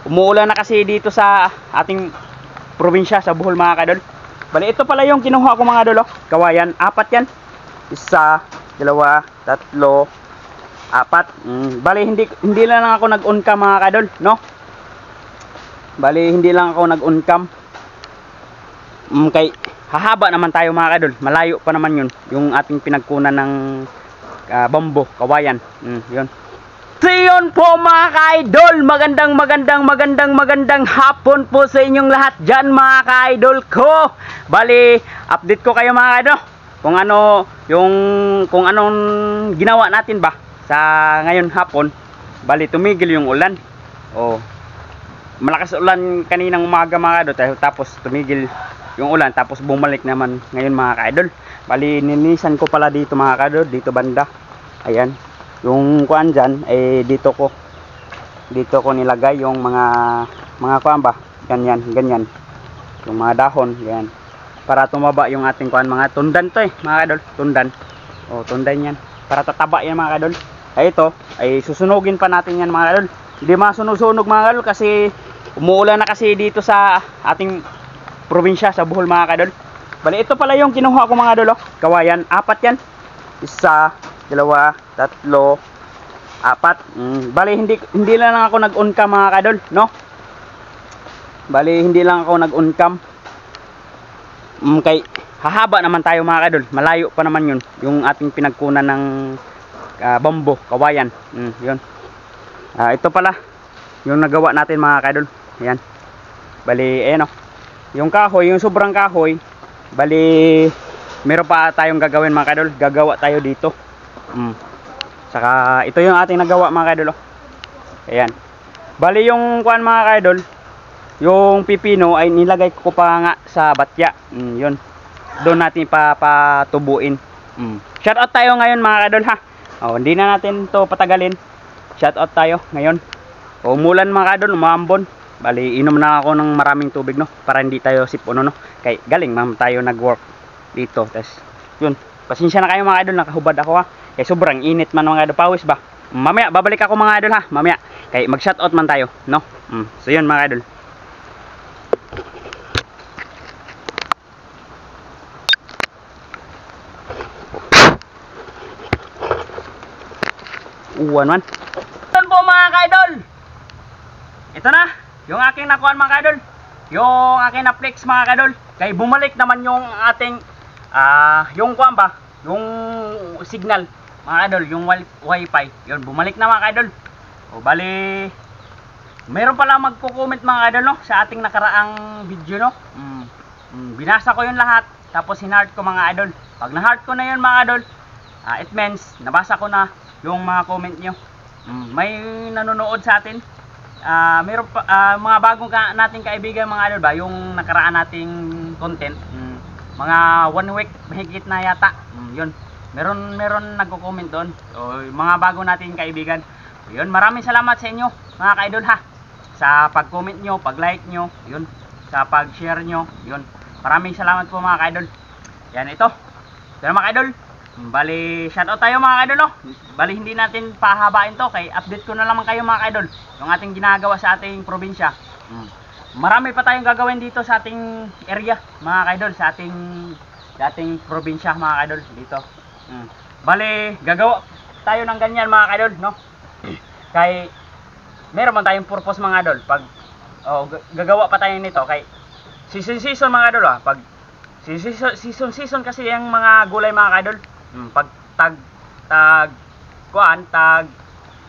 umuulan na kasi dito sa ating probinsya sa Bohol mga kaidol. Bali ito pala yung kinuha ko mga idol, oh. Kawayan, 4 yan. 1, 2, 3, 4. Bali hindi lang ako nag-on cam mga kaidol, no? Bali hindi lang ako nag-on cam. Kay hahaba naman tayo mga kaidol. Malayo pa naman yun, yung ating pinagkunan ng bambo, kawayan. Yun. So yun po mga ka-idol, magandang hapon po sa inyong lahat dyan mga ka-idol ko. Bali, update ko kayo mga ka-idol kung anong ginawa natin ba sa ngayon hapon. Bali, tumigil yung ulan. Malakas ulan kaninang umaga mga ka-idol, tapos tumigil yung ulan, tapos bumalik naman ngayon mga ka-idol. Bali, ninisan ko pala dito mga ka-idol, dito banda. Ayan. Yung kuan dyan, dito ko nilagay yung mga kuan ba, ganyan, yung mga dahon, ganyan, para tumaba yung ating kuan, mga tundan to mga kadol, tundan yan, para tataba yan mga kadol. Ito, susunugin pa natin yan mga kadol, hindi masunog mga kadol, kasi umuulan na kasi dito sa ating probinsya sa Bohol mga kadol. Bali, ito pala yung kinuha ko mga kadol, kawayan, 4 yan. 1, 2, 3, 4. Bali hindi lang ako nag-on cam mga kadol, no? Bali hindi lang ako nag-on cam. Kay hahaba naman tayo mga kadol. Malayo pa naman yun, yung ating pinagkunan ng bambo, kawayan. Yun. Ito pala yung nagawa natin mga kadol. Ayan. Bali ayan, oh. Yung kahoy, yung sobrang kahoy, bali meron pa tayong gagawin mga kadol. Gagawa tayo dito. Saka ito yung ating nagawa mga kaidol, oh. Ayan. Bali yung kuan mga kaidol, yung pipino ay nilagay ko pa nga sa batya. Yun. Doon natin papatubuin. Shout out tayo ngayon mga kaidol ha. Hindi na natin to patagalin. Shout out tayo ngayon. Umulan mga kaidol, umambon. Bali inom na ako ng maraming tubig, no, para hindi tayo sipuno, no. Kay galing tayo nag-work dito. Tas yun. Pasensya na kayo mga idol, nakahubad ako ha. Kaya sobrang init man mga idol, pawis ba. Mamaya babalik ako mga idol ha, mamaya. Kaya mag-shoutout man tayo, no. So yun mga idol. Uwan man. Ito po mga idol. Ito na, yung aking nakuhan mga idol. Yung aking na-flex mga idol. Kaya bumalik naman yung ating yung kuan ba, yung signal mga idol, yung wifi, yun bumalik na mga idol. Bali meron pala magko-comment mga idol, no, sa ating nakaraang video, no. Binasa ko yun lahat, tapos hinheart ko mga idol. Pag na-heart ko na yun mga idol, it means nabasa ko na yung mga comment nyo. May nanonood sa atin. Meron pa, mga bagong nating kaibigan mga idol ba, yung nakaraan nating content, mga 1 week mahigit na yata. Yun. Meron nagko-comment doon. Mga bago nating kaibigan. Yun, maraming salamat sa inyo mga ka-idol ha. Sa pag-comment nyo, pag-like nyo, yun. Sa pag-share nyo, yun. Maraming salamat po mga ka-idol. Yan ito. Yan mga ka-idol. Bali, shoutout tayo mga ka-idol, no. Bali hindi natin pahabain to, kay update ko na naman kayo mga ka-idol yung ating ginagawa sa ating probinsya. Marami pa tayong gagawin dito sa ating area mga kaidol, sa ating probinsya mga kaidol dito. Bale, gagawa tayo ng ganyan mga kaidol, no? Kay meron man tayong purpose mga kaidol. Pag gagawa pa tayo nito kay season mga kaidol, pag season kasi yung mga gulay mga kaidol. Pag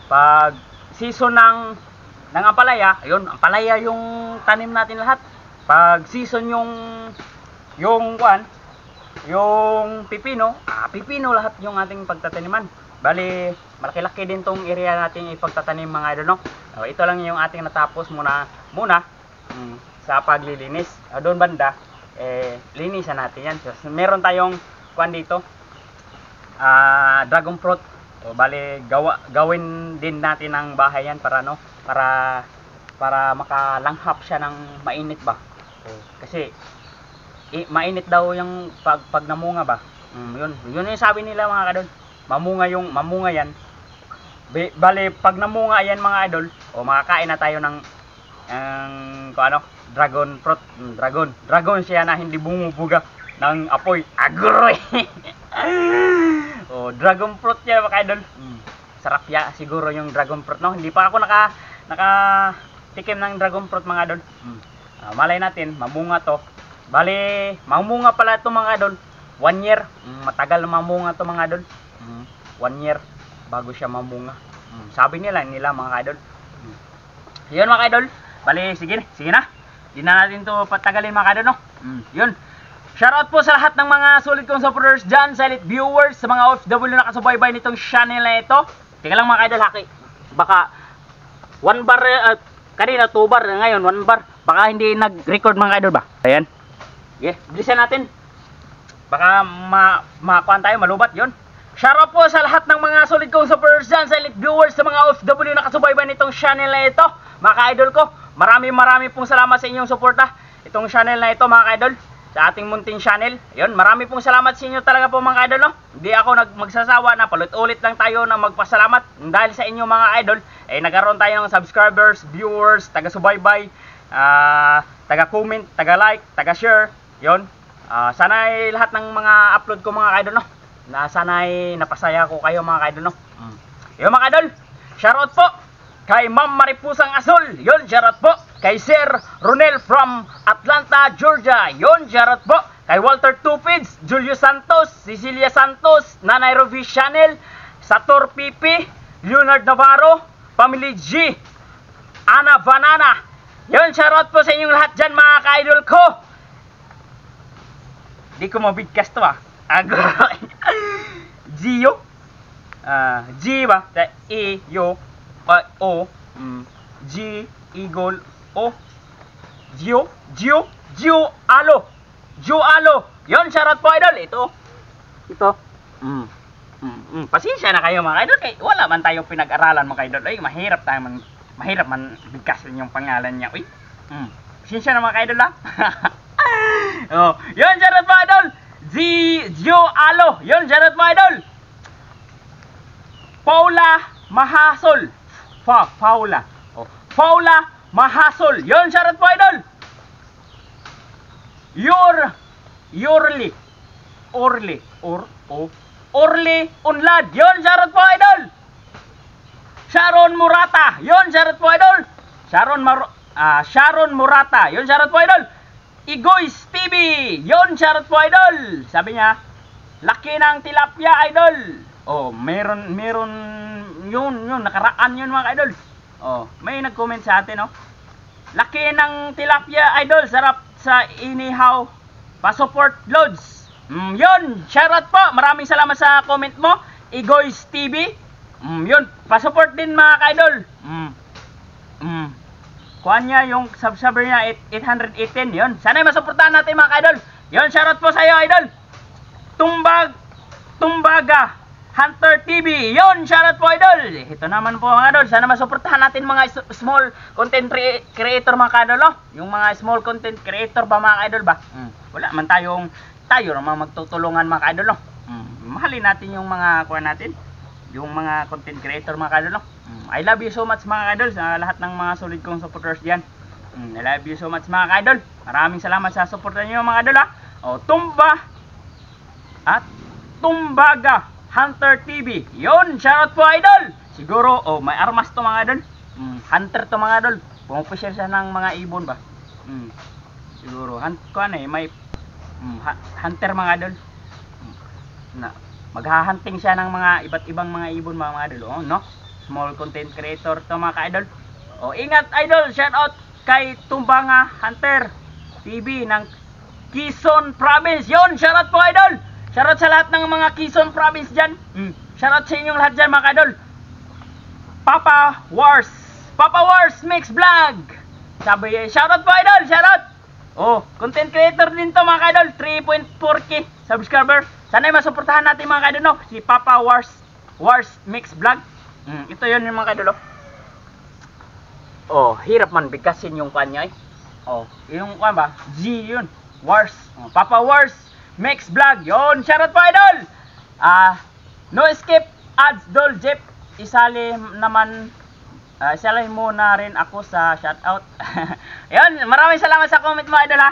pag season ng ampalaya, ayun, ampalaya yung tanim natin lahat. Pag season yung pipino, pipino lahat yung ating pagtataniman. Bali, malaki-laki din tong area natin ipagtatanim mga idol, no. Ito lang yung ating natapos muna sa paglilinis. Doon banda, linisan natin yan. So, meron tayong kuan dito, dragon fruit. Bali, gawin din natin ang bahay yan para makalanghap siya ng mainit ba. Kasi mainit daw yung pag namunga ba. Yun yung sabi nila mga kadol. Mamunga yan. Bali, pag namunga yan mga idol, makakain na tayo ng ang dragon fruit. Dragon siya na hindi bumubuga ng apoy. Agroy. Oh, dragon fruit yan mga idol. Sarap ya siguro yung dragon fruit, no? Hindi pa ako tikim ng dragon fruit mga idol. Malay natin mamunga to. Bali, mamunga pala ito mga idol. 1 year. Matagal mamunga to mga idol. 1 year bago siya mamunga. Sabi nila mga idol. Yun mga idol. Bali, sige na. Di na natin to patagalin mga idol, no? Yun. Shoutout po sa lahat ng mga solid kong supporters dyan, silent viewers, sa mga OFW na nakasubaybay nitong channel na ito. Teka lang mga idol, haki. Baka 1 bar, kanina 2 bar, ngayon 1 bar. Baka hindi nag-record mga idol ba? Ayan. Okay, bilisan natin. Baka makakuan tayo, malubat yun. Shoutout po sa lahat ng mga solid kong supporters dyan, silent viewers, sa mga OFW na nakasubaybay nitong channel na ito. Mga idol ko, marami pong salamat sa inyong suporta. Itong channel na ito mga idol, sa ating munting channel. Yun, marami pong salamat sa inyo talaga po mga idol, no? Hindi ako magsasawa na palit-ulit lang tayo na magpasalamat. Dahil sa inyo mga idol, nagkaroon tayo ng subscribers, viewers, taga-subaybay, taga-comment, taga-like, taga-share. Yun. Sana'y lahat ng mga upload ko mga idol, no? Sana'y napasaya ko kayo mga idol, no? Yun mga idol, shoutout po kay Ma'am Maripusang Azul. Yun, shoutout po kay Sir Ronel from Atlanta, Georgia. Yun, shoutout po kay Walter Tupids, Julio Santos, Cecilia Santos, Nanay Rovi Chanel, Sator Pipi, Leonard Navarro, Family G, Ana Banana. Yun, shoutout po sa inyong lahat dyan mga ka-idol ko. Di ko mabigkas to Agoy. Gio. G ba? E, yo, O, G, Eagle, O, Gio, Alo. Yun, shoutout po idol. Ito. Pasensya na kayo mga idol. Wala man tayong pinag-aralan mga idol. Mahirap man bigkasin yung pangalan niya. Pasensya na mga idol yun, shoutout po idol. Gio Alo. Yun, shoutout po idol. Paula Mahasol. Paula Mahasol. Yun, shoutout po idol. Orly Unlad. Yun, shoutout po idol. Sharon Murata. Yun, shoutout po idol. Sharon Murata. Yun, shoutout po idol. Igoys TV. Yun, shoutout po idol. Sabi niya, laki ng tilapia idol. Meron yun nakaraan yun mga idol. May nag-comment sa atin, laki ng tilapia idol, sarap sa inihaw, pa-support loads. Yun, shoutout po, maraming salamat sa comment mo, Igoys TV. Yun, pa-support din mga idol. Kuha niya yung subscriber niya 818. Yun, sana'y masuportahan natin mga idol. Yun, shoutout po sa iyo idol. Tumbaga Hunter TV. Yun, shoutout po idol. Ito naman po mga idol, sana masuportahan natin mga small content creator mga idol, yung mga small content creator ba mga idol ba? Wala man tayo naman magtutulungan mga idol, mahalin natin yung mga kuha natin, yung mga content creator mga idol, I love you so much mga idol sa lahat ng mga solid kong supporters diyan. I love you so much mga idol. Maraming salamat sa suporta niyo mga idol Tumbaga Hunter TV. Yun, shoutout po idol. Siguro, may armas to mga idol. Hunter to mga idol. Pumupushare siya ng mga ibon ba? Siguro, may hunter mga idol. Maghahunting siya ng mga iba't ibang mga ibon mga idol. No? Small content creator to mga idol. Ingat idol, shoutout kay Tumbaga Hunter TV ng Quezon Province. Yun, shoutout po idol. Shoutout sa lahat ng mga Quezon Province dyan. Shoutout sa inyong lahat dyan mga idol. Papa Wars Mix Vlog. Sabi, shoutout po idol, shoutout. Content creator din to mga idol. 3.4k subscriber. Sana'y masuportahan natin mga idol, si Papa Wars Mix Vlog. Ito yun yung mga idol, hirap man bigkasin yung kanya yung ba? G yun. Wars. Papa Wars Mix Vlog. Yun, shoutout po idol. No escape ads Dol Jeep. Isali naman Salay mo na rin ako sa shoutout. Yun, maraming salamat sa comment mo, idol ha.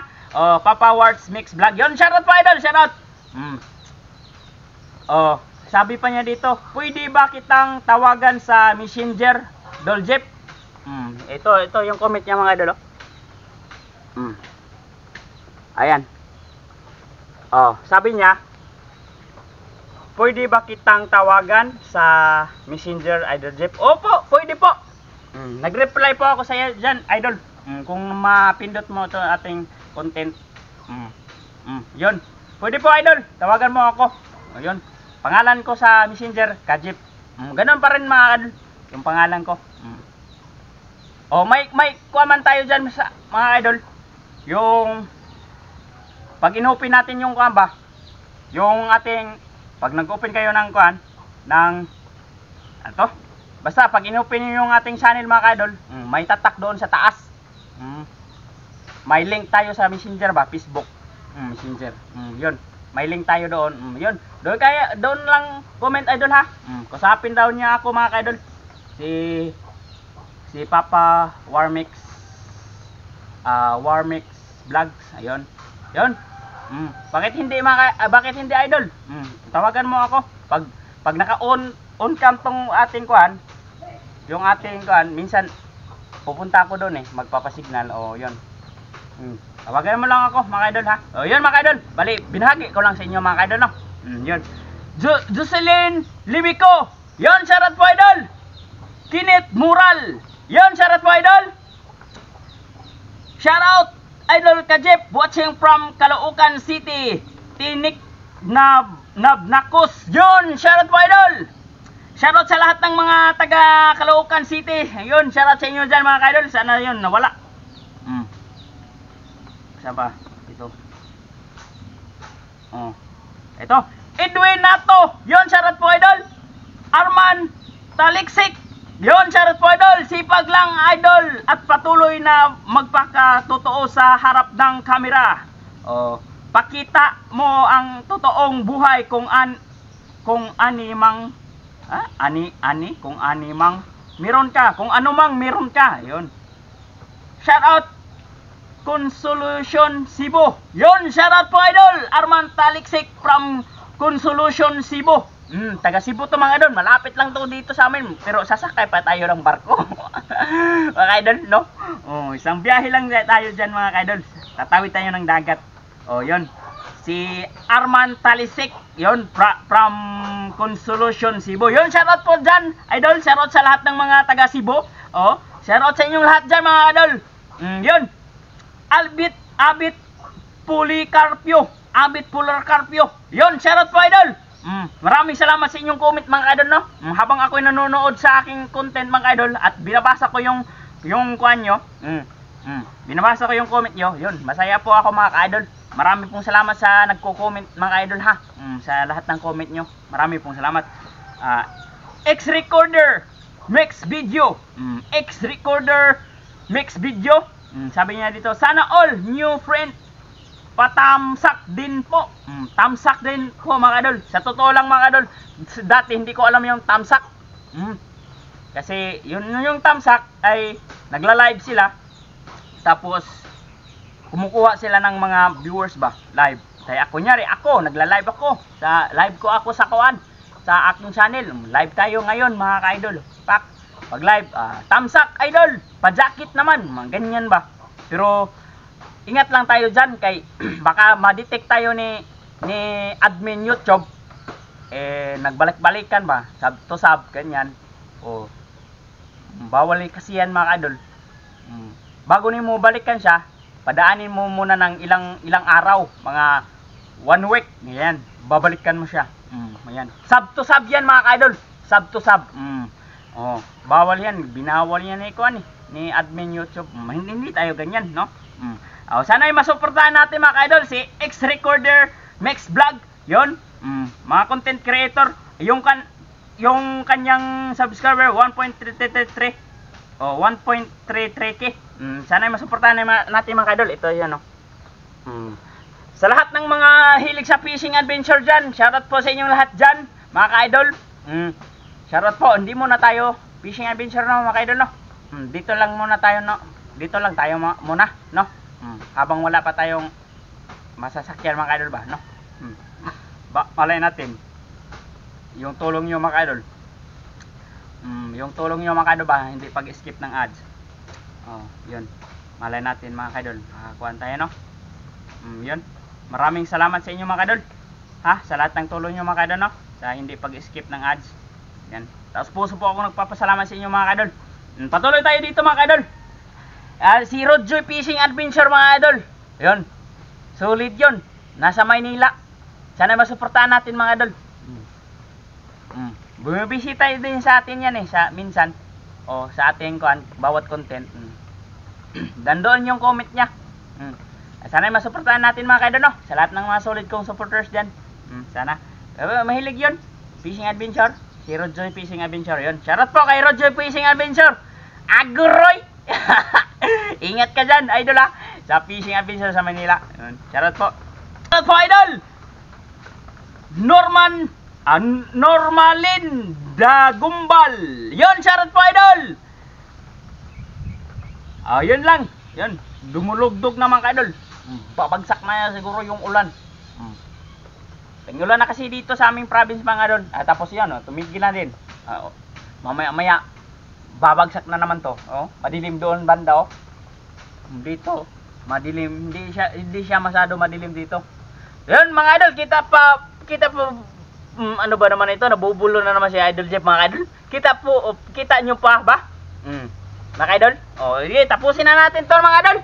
Papa Warts Mix Vlog. Yun, shoutout po, idol, shoutout. Sabi pa niya dito, pwede ba kitang tawagan sa Messenger, Doljep? Ito yung comment niya, mga idol. Ayan. Sabi niya, pwede ba kitang tawagan sa Messenger, Idol Jeep? Opo, pwede po. Nag-reply po ako sa iyo dyan, Idol. Kung mapindot mo ito ating content. Yun. Pwede po, Idol. Tawagan mo ako. Yun. Pangalan ko sa Messenger, Kajip. Ganun pa rin, mga Idol. Yung pangalan ko. May kuwaman tayo dyan sa mga Idol. Yung pag in-open natin yung kuwan ba, yung ating pag nag-open kayo ng kuwan ng basta pag in-open nyo yung ating channel, mga idol, may tatak doon sa taas. May link tayo sa Messenger ba, Facebook, Messenger. Yun, may link tayo doon. Yun, doon lang comment, idol ha. Kusapin daw niya ako, mga idol. Si Papa Warmix Vlogs. Ayun. Yun. Bakit hindi, idol? Tawagan mo ako. Pag naka-on cam tong ating kuan, yung ating kuan, minsan pupunta ako doon magpapasignal. Yun. Tawagan mo lang ako, mga idol ha. Yun, mga idol. Bali, binahagi ko lang sa inyo, mga idol, no. Yun. Jocelyn Libico. Yun, shoutout po, idol. Kenneth Mural. Yun, shoutout po, idol. Shoutout Idol Kajip, watching from Caloocan City. Tinik Nabnakos. Yun, shoutout po, idol. Shoutout sa lahat ng mga taga Caloocan City. Yun, shoutout sa inyo dyan, mga idol. Sana yun, nawala. Saan ba? Ito. Ito. Edwin Nato. Yun, shoutout po, idol. Arman Taliksik. Yun, shoutout po, idol. Sipag lang, idol. At patuloy na magpakatotoo sa harap ng kamera. Pakita mo ang totoong buhay kung animang meron ka. Kung ano mang meron ka. Yun. Shoutout Consolution Cebu. Yun, shoutout po, idol. Arman Taliksik from Consolution Cebu. Taga Cebu to, mga idol. Malapit lang to dito sa amin. Pero sasakay pa tayo ng barko. Mga idol, no? Isang biyahe lang tayo dyan, mga idol. Tatawid tayo ng dagat. Yun. Si Arman Talisik. Yun, from Consolution Cebu. Yun, shoutout po dyan, idol. Shoutout sa lahat ng mga taga Cebu. Shoutout sa inyong lahat dyan, mga idol. Yun. Abit Policarpio. Yun, shoutout po, idol. Maraming salamat sa inyong comment, mga idol, no? Habang ako'y nanonood sa aking content, mga idol, at binabasa ko yung kuan nyo, binabasa ko yung comment nyo, yun, masaya po ako, mga idol. Marami pong salamat sa nagko-comment, mga idol, ha? Sa lahat ng comment nyo, marami pong salamat. X-Recorder Mix Video. Sabi niya dito, sana all new friend patamsak din po. Tamsak din po, mga idol. Sa totoo lang, mga idol, dati hindi ko alam yung tamsak. Kasi yung tamsak ay nagla-live sila. Tapos kumukuha sila ng mga viewers ba, live. Kaya kunyari ako, nagla-live ako. Live ko ako sa kuan, sa aking channel. Live tayo ngayon, mga ka-idol. Pag live, tamsak, idol. Pa-jacket naman, mga ganyan ba. Pero ingat lang tayo dyan kay baka ma-detect tayo ni admin YouTube. Nagbalik-balikan ba, sub to sub, ganyan. Bawal kasi yan, mga idol. Bago ni mo balikan siya, padaanin mo muna ng ilang araw, mga 1 week, ganyan. Babalikan mo siya. Ayan. Sub to sub yan, mga idol. Sub to sub. Bawal yan, binawal yan ni admin YouTube. Hindi tayo ganyan, no? Sana ay masuportahan natin, mga idol, si X-Recorder Mix Vlog. Yun, mga content creator. Yung kanyang subscriber 1.333 1.33k. Sana ay masuportahan natin, mga idol. Ito yan, no. Sa lahat ng mga hilig sa fishing adventure dyan, shoutout po sa inyong lahat dyan, mga idol. Shoutout po. Hindi muna tayo fishing adventure, no, mga idol, no. Dito lang muna tayo, no? Dito lang tayo muna, no? Habang wala pa tayong masasakyan mga idol ba, no? Malay natin yung tulong nyo mga idol. Yung tulong nyo mga idol ba, hindi pag-skip ng ads. Yun. Malay natin mga idol, makakuha tayo, no? Yun. Maraming salamat sa inyo mga idol. Ha? Sa lahat ng tulong nyo mga idol, no? Sa hindi pag-skip ng ads. Yan. Tapos puso po ako nagpapasalamat sa inyo mga idol. Patuloy tayo dito mga idol. Si Rodjoy Fishing Adventure mga idol. Yun. Solid yun. Nasa Maynila. Sana masuportahan natin mga idol. Bumibisita din sa atin yan sa minsan. Sa ating bawat content. Dandoon yung comment niya. Sana masuportahan natin mga idol, no? Sa lahat ng mga solid kong supporters dyan. Sana. Mahilig yun. Fishing Adventure. Si Rodjoy Fishing Adventure yun. Shoutout po kay Rodjoy Fishing Adventure. Aguroy. Ingat ka dyan idol ha. Sa Fishing Adventure sa Manila. Shoutout po. Shoutout po idol. Normalin Dagumbal. Yun, shoutout po idol. Yun lang. Yun. Dumulugdog naman ka idol. Babagsak na siguro yung ulan. Ulan na kasi dito sa aming province mga idol. Tapos yan, tumigil na din. Mamaya babagsak na naman to. Madilim doon banda dito madilim, hindi siya masyado madilim dito. Yun mga idol, kita pa ano ba naman ito, nabubulo na naman si Idol Jeff mga idol. Kita nyo pa ba? Mga idol. Tapusin na natin to mga idol.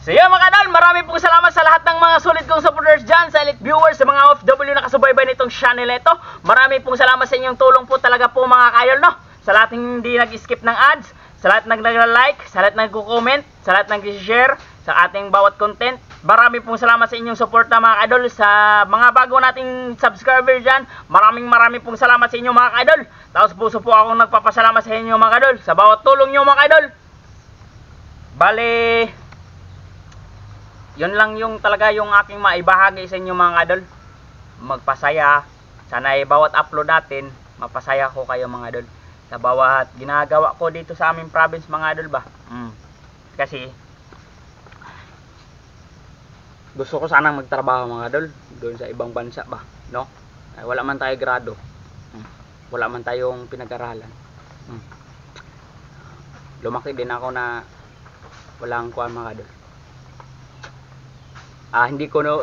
So yun mga idol, marami pong salamat sa lahat ng mga solid kong supporters dyan, sa elite viewers, sa mga OFW na kasubaybay nitong channel ito. Marami pong salamat sa inyong tulong po talaga po mga idol, no? Sa lahat hindi nag-skip ng ads, sa lahat nag-like, sa lahat nag-comment, sa lahat nag-share sa ating bawat content. Marami pong salamat sa inyong suporta mga idol. Sa mga bago nating subscriber dyan, marami pong salamat sa inyo mga idol. Tapos puso po akong nagpapasalamat sa inyo mga idol sa bawat tulong nyo mga idol. Bale, yun lang yung talaga yung aking maibahagi sa inyo mga idol. Magpasaya. Sana bawat upload natin, mapasaya ko kayo mga idol. Sa bawat ginagawa ko dito sa aming province mga idol ba. Kasi gusto ko sanang magtrabaho mga idol doon sa ibang bansa ba, no? Wala man tayo grado. Wala man tayong pinag-aralan. Lumaki din ako na walang kuwan mga idol.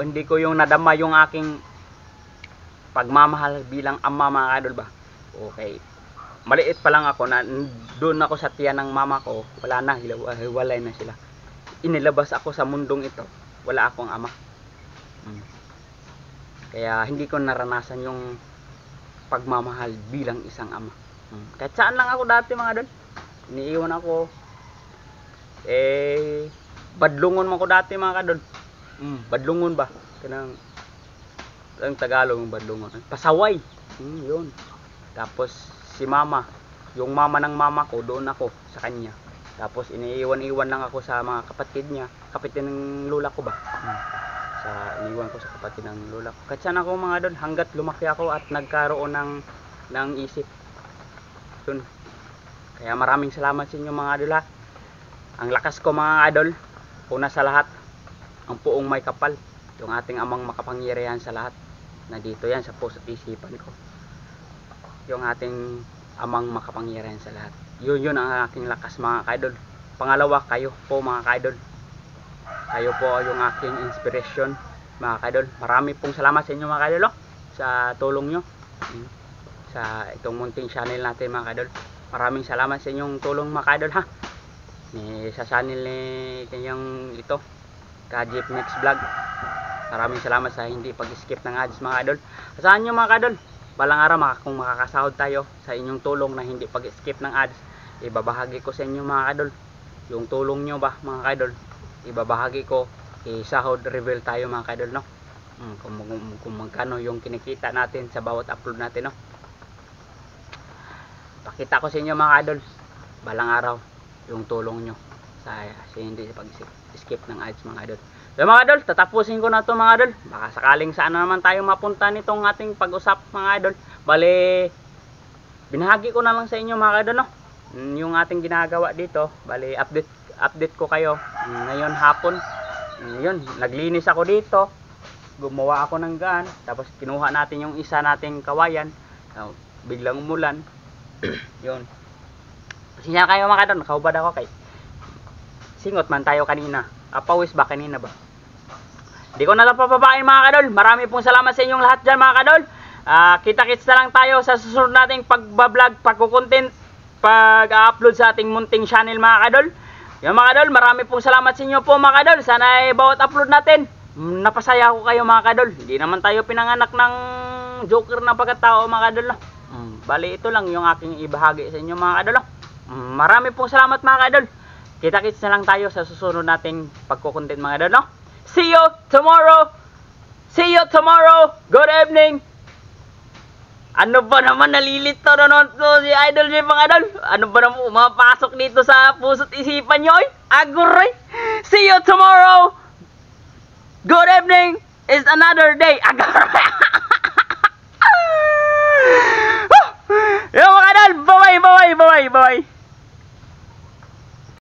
Hindi ko yung nadama yung aking pagmamahal bilang ama mga idol ba. Okay. Maliit pa lang ako na doon ako sa tiyan ng mama ko, wala na, hiwalay na sila. Inilabas ako sa mundong ito, wala akong ama. Kaya hindi ko naranasan yung pagmamahal bilang isang ama. Kahit saan lang ako dati mga idol. Iniiwan ako. Badlungon man ko dati mga idol. Badlungon ba? Kanang ang Tagalog ng badlungon. Pasaway. Yun. Tapos si mama, yung mama ng mama ko, doon ako sa kanya. Tapos iniiwan-iwan lang ako sa mga kapatid niya, kapatid ng lola ko ba. Iniwan ko sa kapatid ng lola ko. Kahit saan ako mga idol, hanggat lumaki ako at nagkaroon ng isip. Yun. Kaya maraming salamat sa inyo mga idol ha. Ang lakas ko mga idol, una sa lahat, ang puong may kapal, yung ating amang makapangyarihan sa lahat. Nandito yan sa puso't isipan ko. Yung ating amang makapangyarihan sa lahat. Yun ang aking lakas mga kaidol. Pangalawa, kayo po mga kaidol. Kayo po yung aking inspiration mga kaidol. Marami pong salamat sa inyo mga kaidol sa tulong nyo sa itong munting channel natin mga kaidol. Maraming salamat sa inyong tulong mga kaidol ha. Sa channel ni kanyang ito Kajip Next Vlog. Maraming salamat sa hindi pag-skip ng ads mga kaidol. Asahan nyo mga kaidol, balang araw kung makakasahod tayo sa inyong tulong na hindi pag-skip ng ads, ibabahagi ko sa inyo mga kaidol yung tulong nyo ba mga kaidol. Ibabahagi ko, isahod reveal tayo mga kaidol, no? Kung magkano yung kinikita natin sa bawat upload natin, no? Pakita ko sa inyo mga kaidol balang araw yung tulong nyo sa hindi pag-skip ng ads mga kaidol. So mga idol, tatapusin ko na to mga idol. Baka sakaling saan naman tayo mapunta nitong ating pag-usap mga idol. Bale, binahagi ko na lang sa inyo mga idol, no? yung ating ginagawa dito, bali update ko kayo ngayon hapon. Yun, naglinis ako dito, gumawa ako ng gaan, tapos kinuha natin yung isa nating kawayan. Biglang umulan. Yun, pasensya kayo mga kadol, nakaubad ako kay singot man tayo kanina. Pawis ba kanina ba? Hindi ko na lang papabain mga kadol. Marami pong salamat sa inyong lahat dyan mga kadol. Kita-kits na lang tayo sa susunod nating pagbablog, pagkukontent, pag-upload sa ating munting channel mga kadol. Yan mga kadol, marami pong salamat sa inyo po mga kadol. Sana ay bawat upload natin, napasaya ko kayo mga kadol. Hindi naman tayo pinanganak ng joker na pagkatao mga kadol. Bali ito lang yung aking ibahagi sa inyo mga kadol. Marami pong salamat mga kadol. Kita-kits na lang tayo sa susunod nating pagkukontent mga kadol. See you tomorrow. See you tomorrow. Good evening. Ano ba naman nalilito na nun to si Idol J mga idol? Ano ba naman umapasok dito sa puso't isipan nyo? Agoray! See you tomorrow! Good evening! Is another day! Agoray! Yo mga idol! Bye bye! Bye bye! Bye bye!